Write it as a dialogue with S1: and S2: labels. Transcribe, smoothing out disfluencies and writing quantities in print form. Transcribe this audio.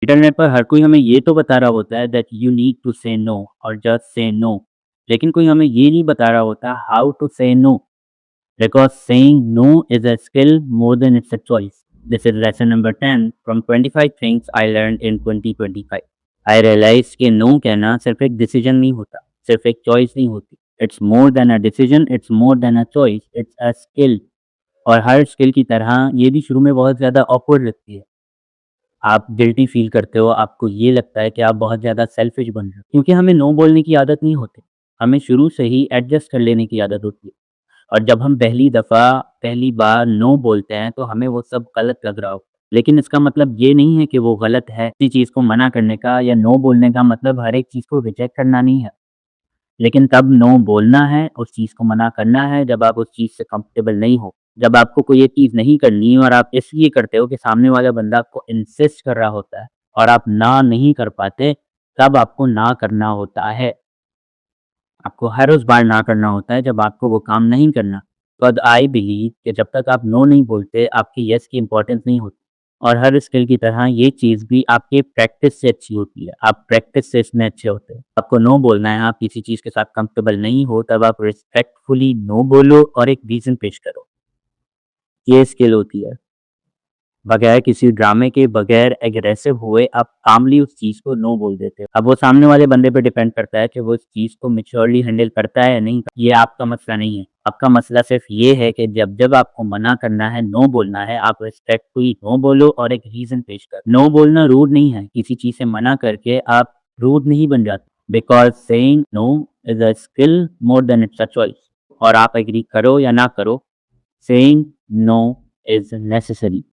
S1: Internet पर हर कोई हमें ये तो बता रहा होता है that you need to say no और जस्ट से नो, लेकिन कोई हमें ये नहीं बता रहा होता how to say no, because saying no is a skill more than it's a choice. This is lesson number 10 from 25 things I learn in 2025। I realise कि नो कहना सिर्फ एक डिसीजन नहीं होता, सिर्फ एक चॉइस नहीं होती। It's more than a decision, it's more than a choice, it's a skill. और हर स्किल की तरह ये भी शुरू में बहुत ज़्यादा ऑकवर्ड लगती है। आप गिल्टी फ़ील करते हो, आपको ये लगता है कि आप बहुत ज़्यादा सेल्फ़िश बन रहे हो, क्योंकि हमें नो बोलने की आदत नहीं होती। हमें शुरू से ही एडजस्ट कर लेने की आदत होती है, और जब हम पहली बार नो बोलते हैं, तो हमें वो सब गलत लग रहा हो। लेकिन इसका मतलब ये नहीं है कि वो गलत है। किसी चीज़ को मना करने का या नो बोलने का मतलब हर एक चीज़ को रिजेक्ट करना नहीं है। लेकिन तब नो बोलना है, उस चीज़ को मना करना है जब आप उस चीज़ से कंफर्टेबल नहीं हो। जब आपको कोई ये चीज़ नहीं करनी और आप इसलिए करते हो कि सामने वाला बंदा आपको इंसिस्ट कर रहा होता है और आप ना नहीं कर पाते, तब आपको ना करना होता है। आपको हर उस बार ना करना होता है जब आपको वो काम नहीं करना। बट आई बिलीव कि जब तक आप नो नहीं बोलते, आपकी येस की इम्पोर्टेंस नहीं होती। और हर स्किल की तरह ये चीज़ भी आपके प्रैक्टिस से अच्छी होती है। आप प्रैक्टिस से इसमें अच्छे होते हैं। आपको नो बोलना है, आप किसी चीज़ के साथ कंफर्टेबल नहीं हो, तब आप रिस्पेक्टफुली नो बोलो और एक रीज़न पेश करो। ये स्किल होती है। बगैर किसी ड्रामे के, बगैर एग्रेसिव हुए आप कामली उस चीज़ को नो बोल देते हो। अब वो सामने वाले बंदे पे डिपेंड करता है कि वो इस चीज़ को मैच्योरली हैंडल करता है या नहीं, ये आपका मसला नहीं है। आपका मसला सिर्फ़ ये है कि जब-जब आपको मना करना है, नो बोलना है, आप रिस्पेक्टफुली नो बोलो और एक रीज़न पेश करो। नो बोलना रूड नहीं है, किसी चीज़ से मना करके आप रूड नहीं बन जाते, because saying no is a skill more than it's a choice. और आप एग्री करो या ना करो, सेइंग नो इज़ नेसेसरी।